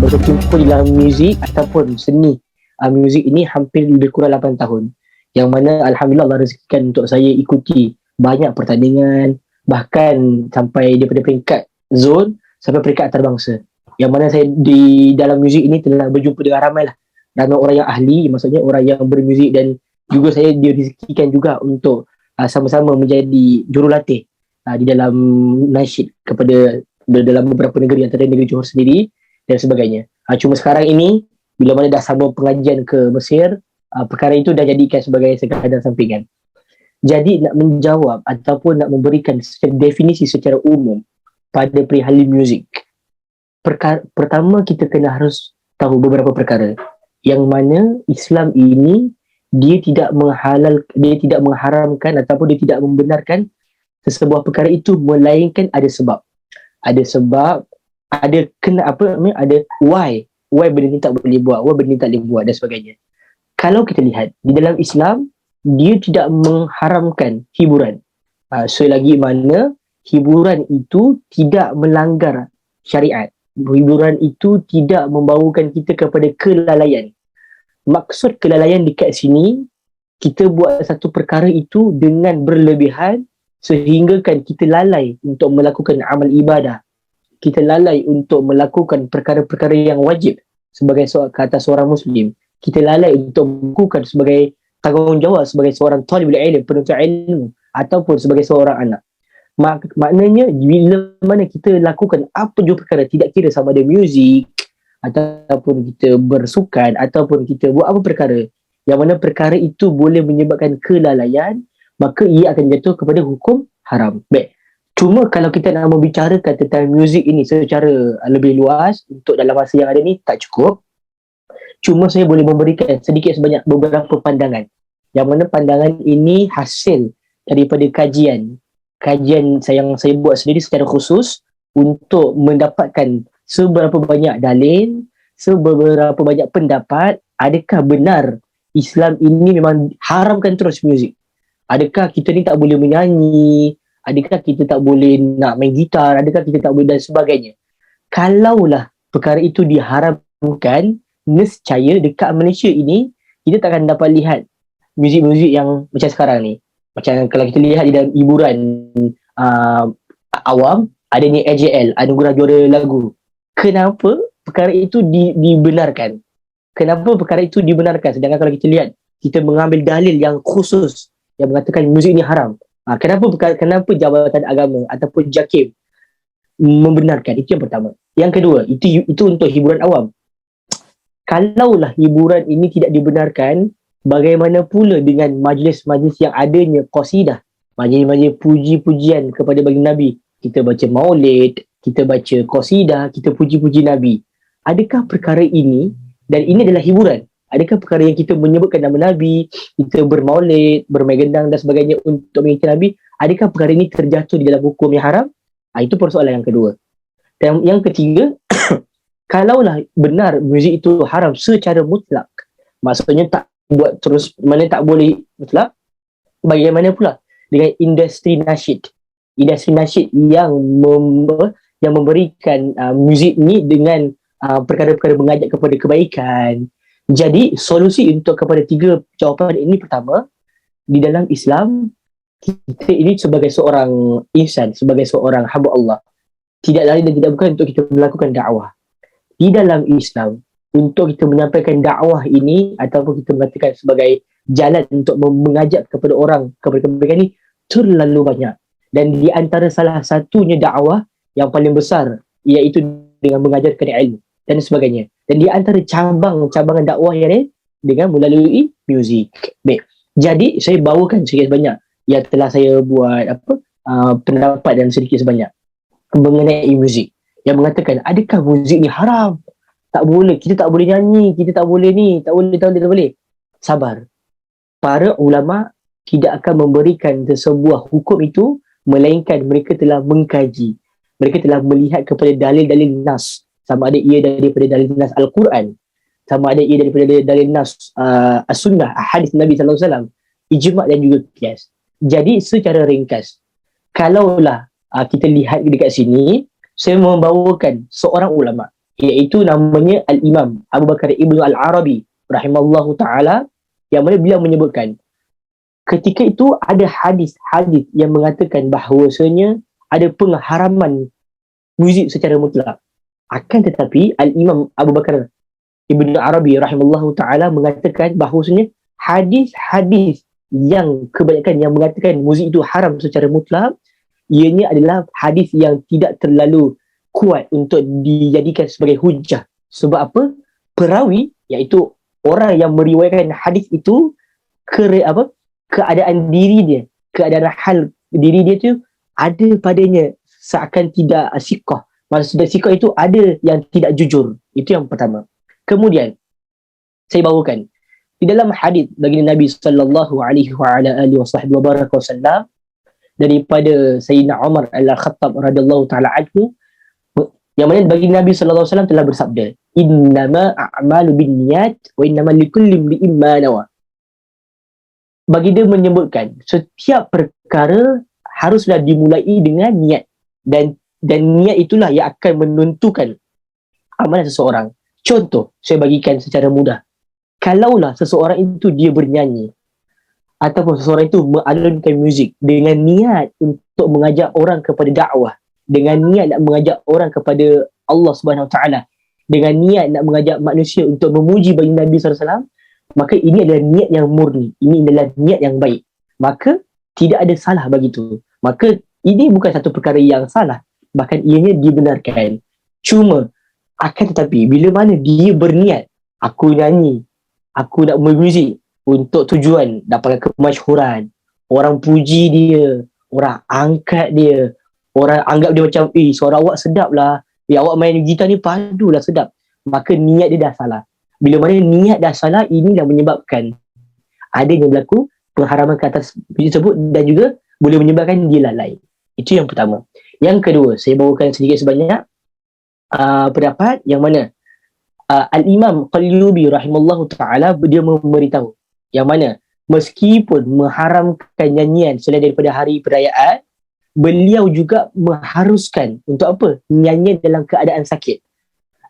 berkecimpung di dalam muzik ataupun seni muzik ini hampir lebih kurang 8 tahun. Yang mana Alhamdulillah Allah rezekikan untuk saya ikuti banyak pertandingan, bahkan sampai daripada peringkat zon sampai peringkat antarabangsa. Yang mana saya di dalam muzik ini telah berjumpa dengan ramai orang yang ahli, maksudnya orang yang bermuzik, dan juga saya direzekikan juga untuk sama-sama menjadi jurulatih di dalam nasyid kepada dalam beberapa negeri, antara negeri Johor sendiri dan sebagainya. Cuma sekarang ini bila mana dah sambung pengajian ke Mesir, perkara itu dah jadikan sebagai sekadar sampingan. Jadi nak menjawab ataupun nak memberikan definisi secara umum pada perihal muzik, pertama kita kena harus tahu beberapa perkara yang mana Islam ini dia tidak mengharamkan ataupun dia tidak membenarkan sesebuah perkara itu, melainkan ada sebab, ada why benda ni tak boleh buat, why benda ni tak boleh buat dan sebagainya. Kalau kita lihat di dalam Islam, dia tidak mengharamkan hiburan selagi mana hiburan itu tidak melanggar syariat, hiburan itu tidak membawakan kita kepada kelalaian. Maksud kelalaian dekat sini, kita buat satu perkara itu dengan berlebihan sehingga kan kita lalai untuk melakukan amal ibadah, kita lalai untuk melakukan perkara-perkara yang wajib sebagai kata seorang Muslim, kita lalai untuk melakukan sebagai tanggungjawab sebagai seorang talibul ilm, penuntut ilmu, ataupun sebagai seorang anak. Maknanya bila mana kita lakukan apa jua perkara, tidak kira sama ada muzik ataupun kita bersukan ataupun kita buat apa perkara yang mana perkara itu boleh menyebabkan kelalaian, maka ia akan jatuh kepada hukum haram. Baik. Cuma kalau kita nak membicarakan tentang muzik ini secara lebih luas, untuk dalam masa yang ada ni tak cukup. Cuma saya boleh memberikan sedikit sebanyak beberapa pandangan, yang mana pandangan ini hasil daripada kajian yang saya buat sendiri secara khusus untuk mendapatkan seberapa banyak dalil, seberapa banyak pendapat, adakah benar Islam ini memang haramkan terus muzik. Adakah kita ni tak boleh menyanyi, adakah kita tak boleh nak main gitar, adakah kita tak boleh dan sebagainya. Kalaulah perkara itu diharamkan, nescaya dekat Malaysia ini kita tak akan dapat lihat muzik-muzik yang macam sekarang ni. Macam kalau kita lihat di dalam hiburan awam, adanya AJL, anugerah juara lagu. Kenapa perkara itu dibenarkan? Kenapa perkara itu dibenarkan? Sedangkan kalau kita lihat, kita mengambil dalil yang khusus yang mengatakan muzik ini haram. Kenapa Jabatan Agama ataupun JAKIM membenarkan? Itu yang pertama. Yang kedua, itu untuk hiburan awam. Kalaulah hiburan ini tidak dibenarkan, bagaimana pula dengan majlis-majlis yang adanya qasidah, majlis-majlis puji-pujian kepada baginda Nabi? Kita baca maulid, kita baca qasidah, kita puji-puji Nabi. Adakah perkara ini, dan ini adalah hiburan, adakah perkara yang kita menyebutkan nama Nabi, kita bermaulid, bermain gendang dan sebagainya untuk mengikuti Nabi, adakah perkara ini terjatuh di dalam hukum yang haram? Itu persoalan yang kedua. Dan yang ketiga, kalaulah benar muzik itu haram secara mutlak, maksudnya tak buat terus, mana tak boleh mutlak, bagaimana pula dengan industri nasyid yang memberikan muzik ni dengan perkara-perkara mengajak kepada kebaikan. Jadi solusi untuk kepada tiga jawapan ini, pertama, di dalam Islam kita ini sebagai seorang insan, sebagai seorang hamba Allah, tidak lain dan tidak bukan untuk kita melakukan dakwah. Di dalam Islam, untuk kita menyampaikan dakwah ini ataupun kita mengatakan sebagai jalan untuk mengajak kepada orang kepada kebaikan ini terlalu banyak. Dan di antara salah satunya dakwah yang paling besar, iaitu dengan mengajarkan ilmu dan sebagainya. Dan di antara cabangan dakwah yang lain dengan melalui muzik. Baik. Jadi saya bawakan sedikit sebanyak yang telah saya buat pendapat dan sedikit sebanyak mengenai muzik, yang mengatakan adakah muzik ni haram? Tak boleh, kita tak boleh nyanyi, kita tak boleh ni, tak boleh. Sabar. Para ulama tidak akan memberikan sebuah hukum itu, melainkan mereka telah mengkaji. Mereka telah melihat kepada dalil-dalil nas, sama ada ia daripada dalil nas Al-Quran, sama ada ia daripada dalil nas As-Sunnah, hadis Nabi SAW, ijma' dan juga qiyas. Jadi secara ringkas, kalaulah kita lihat dekat sini, saya membawakan seorang ulama iaitu namanya Al-Imam Abu Bakar Ibnu Al-Arabi rahimallahu ta'ala, yang mana beliau menyebutkan ketika itu ada hadis-hadis yang mengatakan bahawasanya ada pengharaman muzik secara mutlak. Akan tetapi Al-Imam Abu Bakar Ibnu Arabi rahimallahu ta'ala mengatakan bahawasanya hadis-hadis yang kebanyakan yang mengatakan muzik itu haram secara mutlak, ianya adalah hadis yang tidak terlalu kuat untuk dijadikan sebagai hujah. Sebab apa? Perawi, iaitu orang yang meriwayatkan hadis itu, keadaan diri dia, keadaan hal diri dia tu ada padanya seakan tidak siqah. Maksudnya siqah itu ada yang tidak jujur. Itu yang pertama. Kemudian saya bawakan di dalam hadis baginda Nabi sallallahu alaihi wasallam daripada Sayyidina Umar Al-Khattab radhiyallahu taala anhu, yang mana baginda Nabi sallallahu alaihi wasallam telah bersabda, innama a'malu binniyat wa innama likulli imri'in ma nawa. Baginda menyebutkan setiap perkara haruslah dimulai dengan niat, dan niat itulah yang akan menentukan amalan seseorang. Contoh saya bagikan secara mudah. Kalaulah seseorang itu dia bernyanyi ataupun seseorang itu mengalunkan muzik dengan niat untuk mengajak orang kepada dakwah, dengan niat nak mengajak orang kepada Allah Subhanahu Wa Taala, dengan niat nak mengajak manusia untuk memuji baginda Nabi sallallahu alaihi wasallam, maka ini adalah niat yang murni, ini adalah niat yang baik. Maka tidak ada salah begitu. Maka ini bukan satu perkara yang salah, bahkan ianya dibenarkan. Cuma akan tetapi bila mana dia berniat, aku nyanyi, aku nak bermuzik untuk tujuan dapatkan kemasyhuran, orang puji dia, orang angkat dia, orang anggap dia macam, suara awak sedap lah, awak main gitar ni padu lah, sedap. Maka niat dia dah salah. Bila mana niat dah salah, inilah menyebabkan adanya berlaku pengharaman ke atas muzik tersebut, dan juga boleh menyebabkan dia lalai. Itu yang pertama. Yang kedua, saya bawakan sedikit sebanyak pendapat yang mana Al-Imam Qalyubi rahimallahu ta'ala, dia memberitahu yang mana meskipun mengharamkan nyanyian selain daripada hari perayaan, beliau juga mengharuskan untuk apa? Nyanyian dalam keadaan sakit.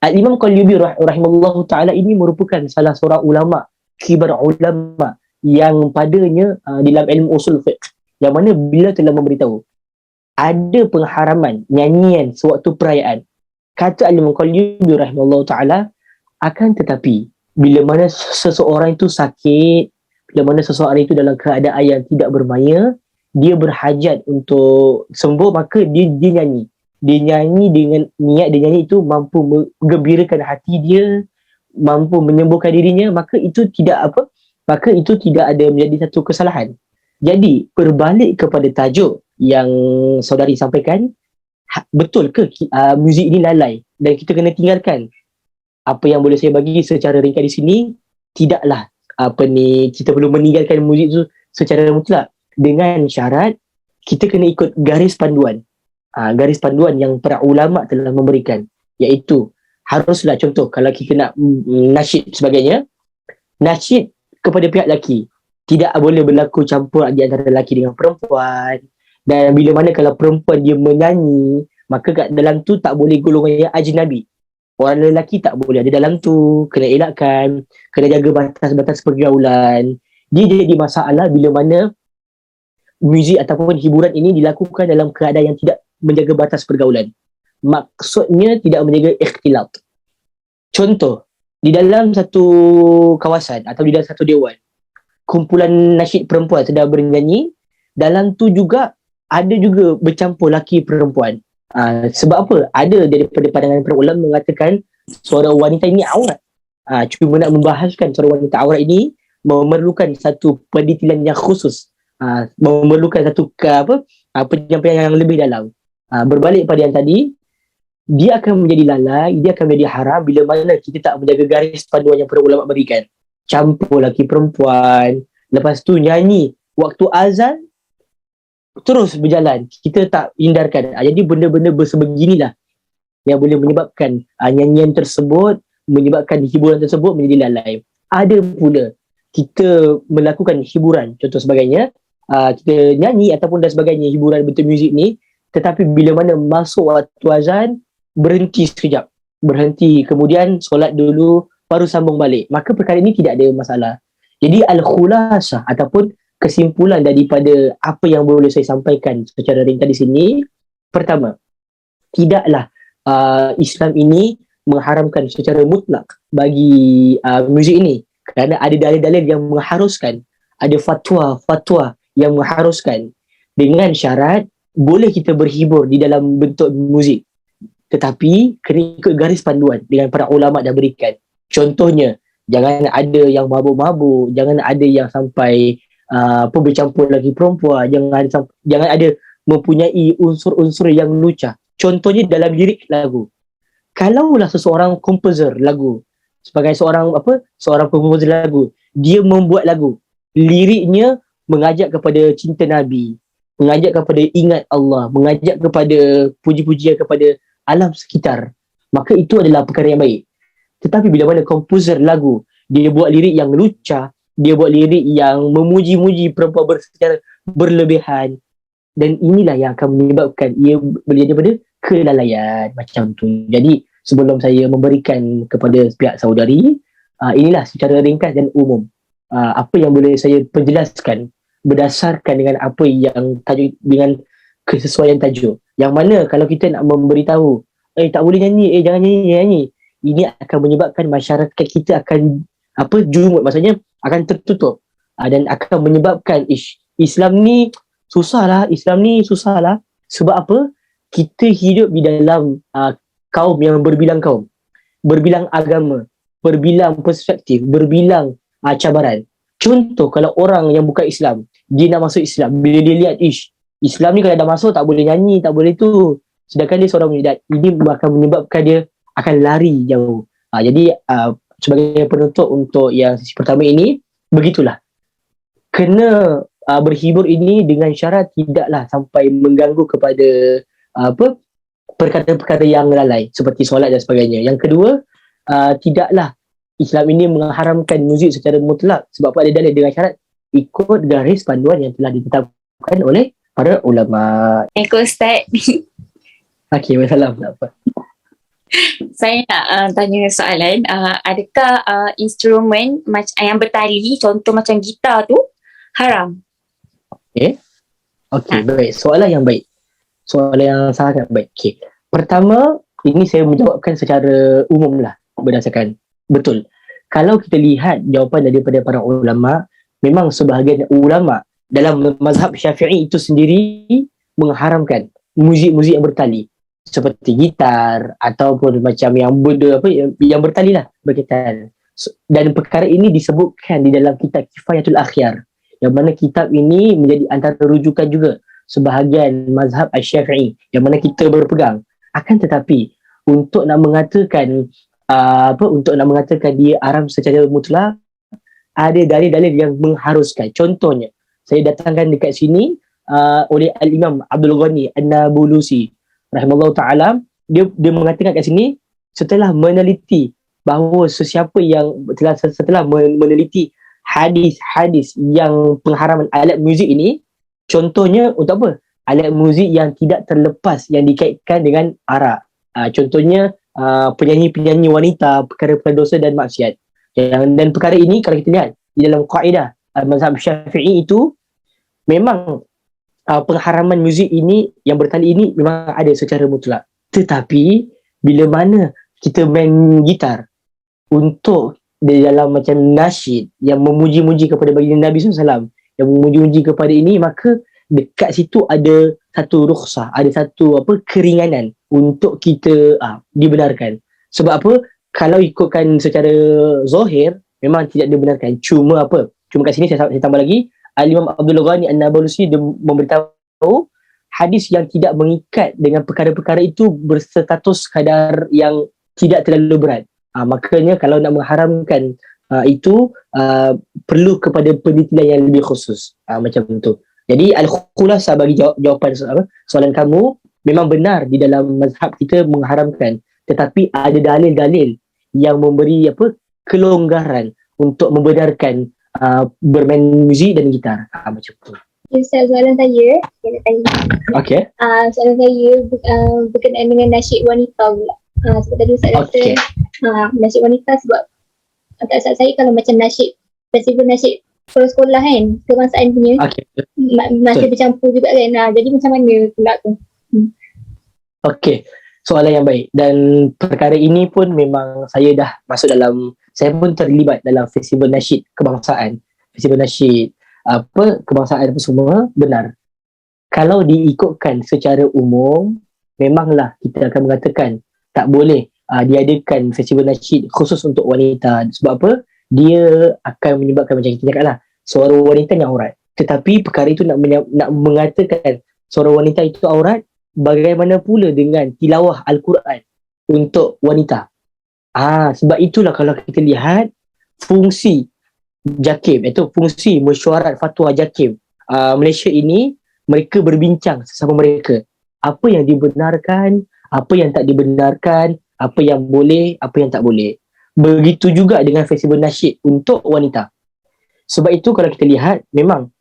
Al-Imam Qalyubi rahimallahu ta'ala ini merupakan salah seorang ulama, kibar ulama yang padanya dalam ilmu usul fiqh, yang mana beliau telah memberitahu ada pengharaman nyanyian sewaktu perayaan. Kata Al-Imam Qalyubi rahimallahu ta'ala, akan tetapi bila mana seseorang itu sakit, bila mana seseorang itu dalam keadaan yang tidak bermaya, dia berhajat untuk sembuh, maka dia nyanyi. Dia nyanyi dengan niat dia nyanyi itu mampu menggembirakan hati dia, mampu menyembuhkan dirinya, maka itu tidak ada menjadi satu kesalahan. Jadi berbalik kepada tajuk yang saudari sampaikan, betul ke muzik ini lalai dan kita kena tinggalkan? Apa yang boleh saya bagi secara ringkas di sini, tidaklah kita perlu meninggalkan muzik itu secara mutlak, dengan syarat kita kena ikut garis panduan yang para ulama telah memberikan, iaitu haruslah, contoh kalau kita nak nasyid sebagainya, nasyid kepada pihak lelaki tidak boleh berlaku campur di antara lelaki dengan perempuan. Dan bila mana kalau perempuan dia menyanyi, maka kat dalam tu tak boleh golongan yang ajnabi. Orang lelaki tak boleh ada dalam tu, kena elakkan, kena jaga batas-batas pergaulan. Dia jadi masalah bila mana muzik ataupun hiburan ini dilakukan dalam keadaan yang tidak menjaga batas pergaulan. Maksudnya tidak menjaga ikhtilat. Contoh, di dalam satu kawasan atau di dalam satu dewan, kumpulan nasyid perempuan sedang bernyanyi, dalam tu juga ada juga bercampur laki perempuan. Sebab apa? Ada daripada pandangan para ulama mengatakan suara wanita ini aurat. Cuma nak membahaskan suara wanita aurat ini memerlukan satu pendetailan yang khusus, memerlukan satu penyampaian yang lebih dalam. Berbalik pada yang tadi, dia akan menjadi lalai, dia akan menjadi haram bila mana kita tak menjaga garis panduan yang para ulama berikan. Campur laki perempuan, lepas tu nyanyi waktu azan terus berjalan, kita tak hindarkan. Jadi benda-benda sebeginilah yang boleh menyebabkan nyanyian tersebut, menyebabkan hiburan tersebut menjadi lalai. Ada pula kita melakukan hiburan, contoh sebagainya, kita nyanyi ataupun dan sebagainya, hiburan bentuk muzik ni, tetapi bila mana masuk waktu azan, berhenti sekejap. berhenti, kemudian solat dulu, baru sambung balik. Maka perkara ini tidak ada masalah. Jadi al-khulasah ataupun kesimpulan daripada apa yang boleh saya sampaikan secara ringkas di sini, pertama, tidaklah Islam ini mengharamkan secara mutlak bagi muzik ini, kerana ada dalil-dalil yang mengharuskan, ada fatwa-fatwa yang mengharuskan, dengan syarat boleh kita berhibur di dalam bentuk muzik, tetapi kena ikut garis panduan dengan para ulama dah berikan. Contohnya, jangan ada yang mabuk-mabuk, jangan ada yang sampai bercampur lagi perempuan, jangan ada mempunyai unsur-unsur yang lucah. Contohnya dalam lirik lagu. Kalaulah seseorang komposer lagu, sebagai seorang komposer lagu, dia membuat lagu, liriknya mengajak kepada cinta Nabi, mengajak kepada ingat Allah, mengajak kepada puji-pujian kepada alam sekitar, maka itu adalah perkara yang baik. Tetapi bila mana komposer lagu, dia buat lirik yang lucah, dia buat lirik yang memuji-muji perempuan secara berlebihan, dan inilah yang akan menyebabkan ia boleh daripada kelalaian macam tu. Jadi sebelum saya memberikan kepada pihak saudari, inilah secara ringkas dan umum apa yang boleh saya perjelaskan berdasarkan dengan apa yang tajuk, dengan kesesuaian tajuk. Yang mana kalau kita nak memberitahu, tak boleh nyanyi, jangan nyanyi, ini akan menyebabkan masyarakat kita akan jumut, maksudnya akan tertutup, dan akan menyebabkan Islam ni susahlah. Sebab apa? Kita hidup di dalam kaum yang berbilang kaum, berbilang agama, berbilang perspektif, berbilang cabaran. Contoh, kalau orang yang bukan Islam, dia nak masuk Islam, bila dia lihat Islam ni kalau dah masuk tak boleh nyanyi, tak boleh tu, sedangkan dia seorang mujahidat, ini akan menyebabkan dia akan lari jauh. Jadi sebagai penutup untuk yang sesi pertama ini, begitulah, kena berhibur ini dengan syarat tidaklah sampai mengganggu kepada perkara-perkara yang lalai seperti solat dan sebagainya. Yang kedua, tidaklah Islam ini mengharamkan muzik secara mutlak, sebab ada dalil dengan syarat ikut garis panduan yang telah ditetapkan oleh para ulama. Assalamualaikum Ustaz. Okey, masalah apa? Saya nak tanya soalan, adakah instrumen yang bertali, contoh macam gitar tu, haram? Okey, baik. Soalan yang baik. Soalan yang sangat baik. Okey. Pertama, ini saya menjawabkan secara umum lah, berdasarkan. Betul. Kalau kita lihat jawapan daripada para ulama, memang sebahagian ulama dalam mazhab Syafi'i itu sendiri mengharamkan muzik-muzik yang bertali, seperti gitar ataupun macam yang bertali lah, berkaitan. Dan perkara ini disebutkan di dalam kitab Kifayatul Akhyar, yang mana kitab ini menjadi antara rujukan juga sebahagian mazhab Syafi'i yang mana kita berpegang. Akan tetapi untuk nak mengatakan dia haram secara mutlak, ada dalil-dalil yang mengharuskan. Contohnya, saya datangkan dekat sini oleh Al-Imam Abdul Ghani An-Nabulusi rahimahullah ta'ala. Dia mengatakan kat sini, setelah meneliti bahawa sesiapa yang setelah meneliti hadis-hadis yang pengharaman alat muzik ini, contohnya untuk apa? Alat muzik yang tidak terlepas, yang dikaitkan dengan arak. Contohnya penyanyi-penyanyi wanita, perkara-perkara dosa dan maksiat. Dan perkara ini kalau kita lihat di dalam kaedah mazhab Syafi'i itu, memang pengharaman muzik ini yang bertali ini memang ada secara mutlak. Tetapi bila mana kita main gitar untuk di dalam macam nasyid yang memuji-muji kepada baginda Nabi SAW, yang memuji-muji kepada ini, maka dekat situ ada satu rukhsah, ada satu keringanan untuk kita dibenarkan. Sebab apa? Kalau ikutkan secara zahir memang tidak dibenarkan. Cuma kat sini saya tambah lagi, Al-Imam Abdul Ghani An-Nabulusi dia memberitahu hadis yang tidak mengikat dengan perkara-perkara itu berstatus kadar yang tidak terlalu berat. Makanya kalau nak mengharamkan itu perlu kepada penelitian yang lebih khusus, macam tu. Jadi al-khulasah bagi jawapan soalan kamu, memang benar di dalam mazhab kita mengharamkan, tetapi ada dalil-dalil yang memberi kelonggaran untuk membenarkan bermain muzik dan gitar, macam tu. Ustaz, soalan saya nak tanya. Okey. Soalan saya berkenaan dengan nasyid wanita pula. Sebab tadi Ustaz kata Okey. nasyid wanita sebab tak salah saya kalau macam nasyid festival nasyid sekolah kan, kebangsaan punya Okey. masih Betul. bercampur juga kan. Jadi macam mana pula tu? Okey. Soalan yang baik. Dan perkara ini pun memang saya dah masuk dalam, saya pun terlibat dalam festival nasyid kebangsaan. Festival nasyid kebangsaan apa semua, benar. Kalau diikutkan secara umum, memanglah kita akan mengatakan tak boleh diadakan festival nasyid khusus untuk wanita. Sebab apa? Dia akan menyebabkan, macam kita cakap lah, suara wanita ni aurat. Tetapi perkara itu nak mengatakan suara wanita itu aurat, bagaimana pula dengan tilawah Al-Quran untuk wanita? Sebab itulah kalau kita lihat fungsi JAKIM, iaitu fungsi mesyuarat fatwa JAKIM Malaysia ini, mereka berbincang sesama mereka. Apa yang dibenarkan, apa yang tak dibenarkan, apa yang boleh, apa yang tak boleh. Begitu juga dengan festival nasyid untuk wanita. Sebab itu kalau kita lihat, memang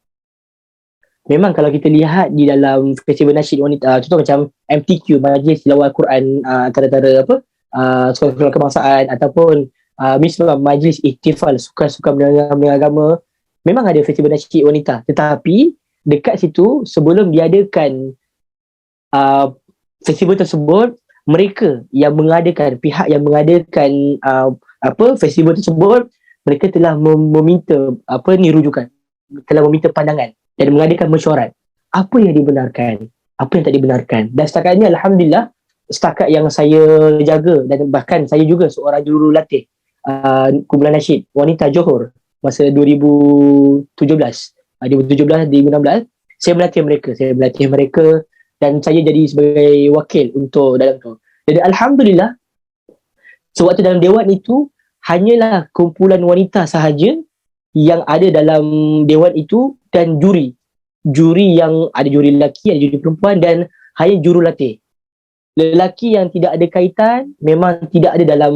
kalau kita lihat di dalam festival nasyid wanita, contoh macam MTQ, Majlis Tilawah Al-Quran antara sekolah-sekolah kebangsaan, ataupun misalnya Majlis Ihtifal, sukan-sukan beragama, memang ada festival nasyid wanita. Tetapi dekat situ, sebelum diadakan festival tersebut, mereka yang mengadakan, pihak yang mengadakan festival tersebut, mereka telah meminta rujukan, telah meminta pandangan dan mengadakan mesyuarat. Apa yang dibenarkan, apa yang tak dibenarkan. Dan setakat ini alhamdulillah, setakat yang saya jaga, dan bahkan saya juga seorang jurulatih kumpulan nasyid wanita Johor masa 2017, 2016, saya melatih mereka dan saya jadi sebagai wakil untuk dalam tu. Jadi alhamdulillah, sewaktu dalam dewan itu hanyalah kumpulan wanita sahaja yang ada dalam dewan itu, dan juri yang ada juri lelaki, ada juri perempuan, dan hanya jurulatih. Lelaki yang tidak ada kaitan memang tidak ada dalam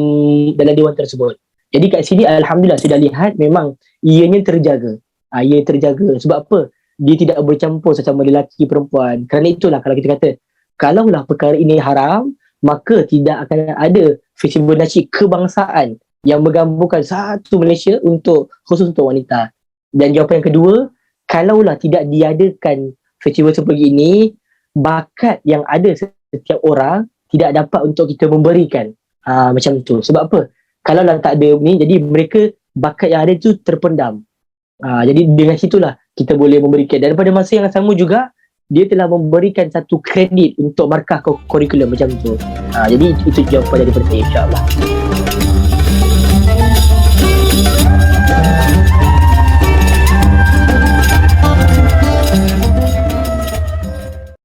dewan tersebut. Jadi kat sini alhamdulillah sudah lihat memang ianya terjaga. Ia terjaga. Sebab apa? Dia tidak bercampur sesama lelaki perempuan. Kerana itulah kalau kita kata, kalaulah perkara ini haram, maka tidak akan ada festival nasyid kebangsaan yang menggabungkan satu Malaysia khusus untuk wanita. Dan jawapan yang kedua, kalaulah tidak diadakan festival seperti ini, bakat yang ada setiap orang tidak dapat untuk kita memberikan. Macam tu. Sebab apa? Kalaulah tak ada ni, jadi mereka bakat yang ada tu terpendam. Jadi dengan situlah kita boleh memberikan. Dan pada masa yang sama juga, dia telah memberikan satu kredit untuk markah kurikulum macam tu. Jadi itu jawapan daripada saya, insyaAllah.